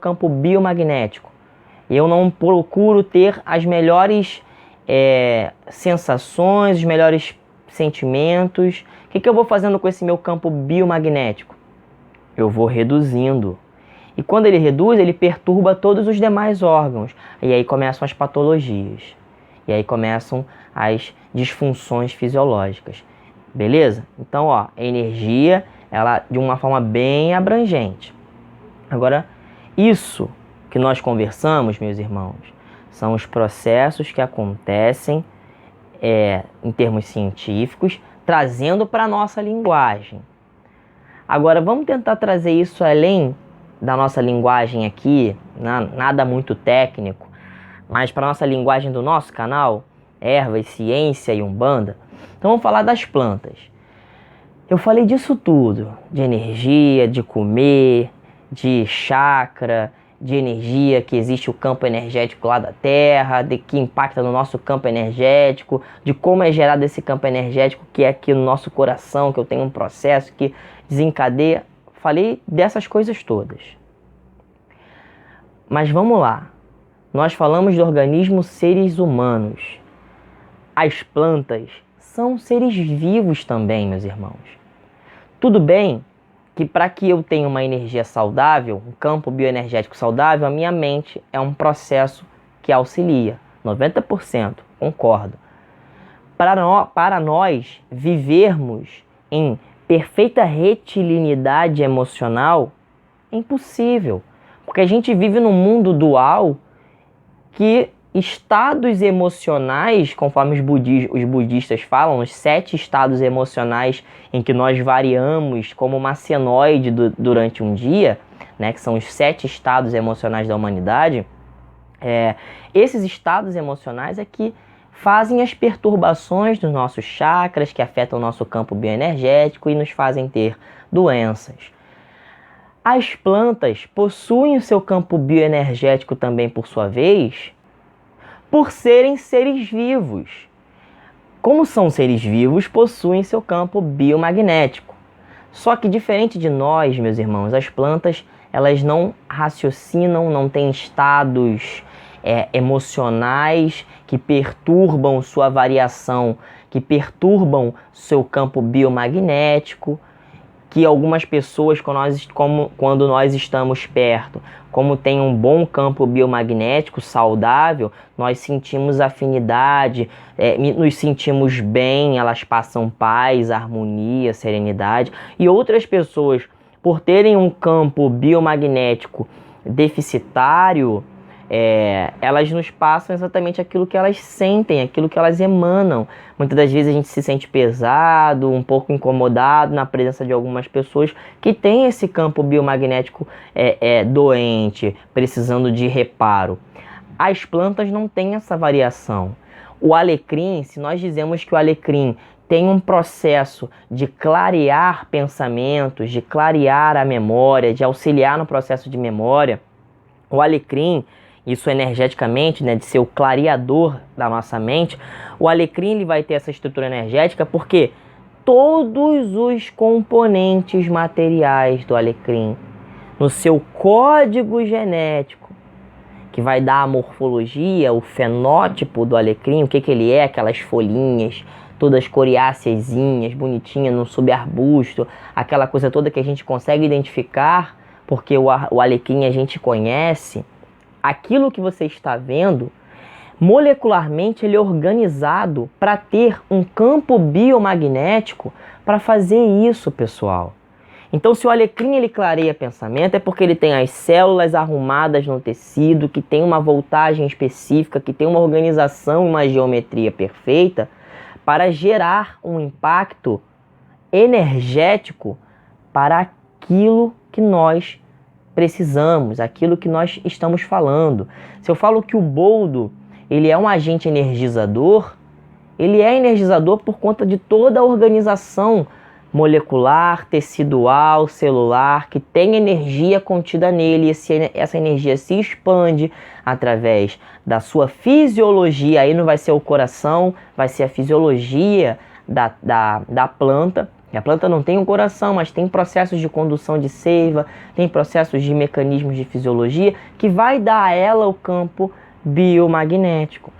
campo biomagnético. Eu não procuro ter as melhores sensações, os melhores sentimentos. O que eu vou fazendo com esse meu campo biomagnético? Eu vou reduzindo. E quando ele reduz, ele perturba todos os demais órgãos. E aí começam as patologias. E aí começam as disfunções fisiológicas. Beleza? Então, ó, a energia, ela de uma forma bem abrangente. Agora, isso que nós conversamos, meus irmãos, são os processos que acontecem em termos científicos, trazendo para a nossa linguagem. Agora, vamos tentar trazer isso além da nossa linguagem aqui, nada muito técnico, mas para a nossa linguagem do nosso canal, Ervas, Ciência e Umbanda. Então vamos falar das plantas. Eu falei disso tudo, de energia, de comer, de chakra, de energia, que existe o campo energético lá da Terra, de que impacta no nosso campo energético, de como é gerado esse campo energético que é aqui no nosso coração, que eu tenho um processo que desencadeia. Falei dessas coisas todas. Mas vamos lá. Nós falamos de organismos seres humanos. As plantas são seres vivos também, meus irmãos. Tudo bem que para que eu tenha uma energia saudável, um campo bioenergético saudável, a minha mente é um processo que auxilia. 90%, concordo. Para nós vivermos em perfeita retilinidade emocional, é impossível. Porque a gente vive num mundo dual que estados emocionais, conforme os budistas falam, os 7 estados emocionais em que nós variamos como uma senoide durante um dia, né, que são os 7 estados emocionais da humanidade, esses estados emocionais é que fazem as perturbações dos nossos chakras, que afetam o nosso campo bioenergético e nos fazem ter doenças. As plantas possuem o seu campo bioenergético também, por sua vez, por serem seres vivos. Como são seres vivos, possuem seu campo biomagnético. Só que diferente de nós, meus irmãos, as plantas, elas não raciocinam, não têm estados emocionais que perturbam sua variação, que perturbam seu campo biomagnético, que algumas pessoas, quando nós estamos perto, como tem um bom campo biomagnético saudável, nós sentimos afinidade, nos sentimos bem, elas passam paz, harmonia, serenidade. E outras pessoas, por terem um campo biomagnético deficitário, elas nos passam exatamente aquilo que elas sentem, aquilo que elas emanam. Muitas das vezes a gente se sente pesado, um pouco incomodado na presença de algumas pessoas que têm esse campo biomagnético doente, precisando de reparo. As plantas não têm essa variação. O alecrim, se nós dizemos que o alecrim tem um processo de clarear pensamentos, de clarear a memória, de auxiliar no processo de memória, o alecrim, isso energeticamente, né, de ser o clareador da nossa mente, o alecrim ele vai ter essa estrutura energética porque todos os componentes materiais do alecrim, no seu código genético, que vai dar a morfologia, o fenótipo do alecrim, o que ele é, aquelas folhinhas, todas coriáceazinhas, bonitinhas, no subarbusto, aquela coisa toda que a gente consegue identificar, porque o alecrim a gente conhece. Aquilo que você está vendo, molecularmente ele é organizado para ter um campo biomagnético para fazer isso, pessoal. Então, se o alecrim ele clareia pensamento, é porque ele tem as células arrumadas no tecido, que tem uma voltagem específica, que tem uma organização e uma geometria perfeita para gerar um impacto energético para aquilo que nós precisamos, aquilo que nós estamos falando. Se eu falo que o boldo ele é um agente energizador, ele é energizador por conta de toda a organização molecular, tecidual, celular, que tem energia contida nele. Essa energia se expande através da sua fisiologia, aí não vai ser o coração, vai ser a fisiologia da planta, E a planta não tem um coração, mas tem processos de condução de seiva, tem processos de mecanismos de fisiologia que vai dar a ela o campo biomagnético.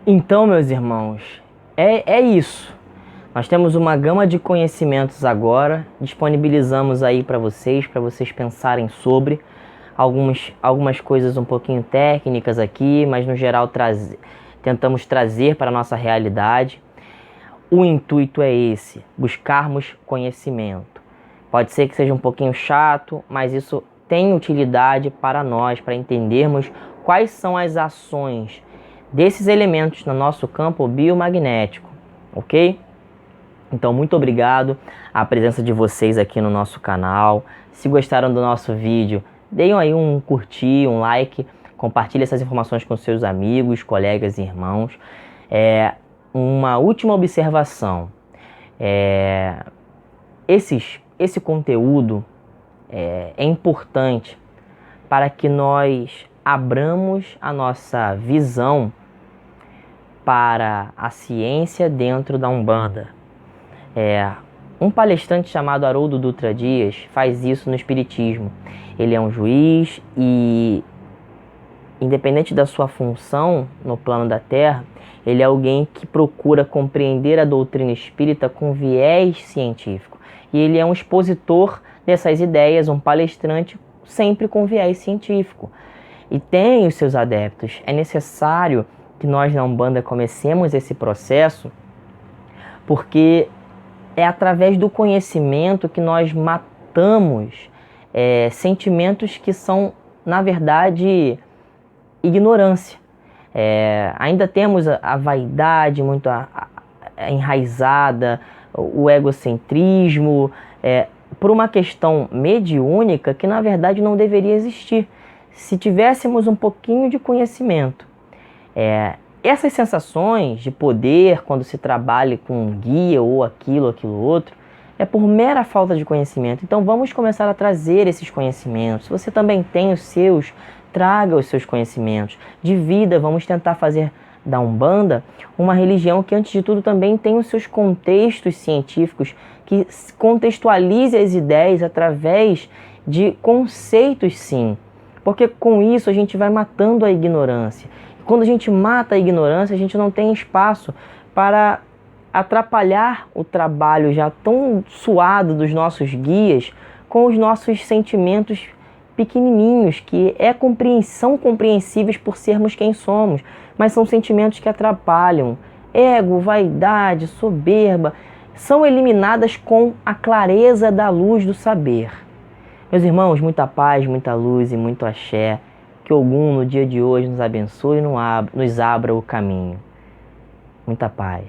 Então, meus irmãos, é isso. Nós temos uma gama de conhecimentos agora, disponibilizamos aí para vocês pensarem sobre algumas coisas um pouquinho técnicas aqui, mas no geral tentamos trazer para a nossa realidade. O intuito é esse, buscarmos conhecimento. Pode ser que seja um pouquinho chato, mas isso tem utilidade para nós, para entendermos quais são as ações desses elementos no nosso campo biomagnético, ok? Então, muito obrigado a presença de vocês aqui no nosso canal. Se gostaram do nosso vídeo, deem aí um curtir, um like, compartilhe essas informações com seus amigos, colegas e irmãos. Uma última observação. Esse conteúdo é importante para que nós abramos a nossa visão para a ciência dentro da Umbanda. Um palestrante chamado Haroldo Dutra Dias faz isso no Espiritismo. Ele é um juiz e, independente da sua função no plano da Terra, ele é alguém que procura compreender a doutrina espírita com viés científico. E ele é um expositor dessas ideias, um palestrante sempre com viés científico. E tem os seus adeptos. É necessário que nós na Umbanda comecemos esse processo, porque é através do conhecimento que nós matamos sentimentos que são, na verdade, ignorância. Ainda temos a vaidade muito enraizada, o egocentrismo, por uma questão mediúnica que, na verdade, não deveria existir. Se tivéssemos um pouquinho de conhecimento. Essas sensações de poder, quando se trabalha com um guia ou aquilo outro, é por mera falta de conhecimento. Então vamos começar a trazer esses conhecimentos. Se você também tem os seus, traga os seus conhecimentos. De vida, vamos tentar fazer da Umbanda uma religião que, antes de tudo, também tem os seus contextos científicos, que contextualize as ideias através de conceitos, sim. Porque com isso a gente vai matando a ignorância. Quando a gente mata a ignorância, a gente não tem espaço para atrapalhar o trabalho já tão suado dos nossos guias com os nossos sentimentos pequenininhos, que são compreensíveis por sermos quem somos, mas são sentimentos que atrapalham. Ego, vaidade, soberba, são eliminadas com a clareza da luz do saber. Meus irmãos, muita paz, muita luz e muito axé. Que Ogum no dia de hoje nos abençoe e nos abra o caminho. Muita paz.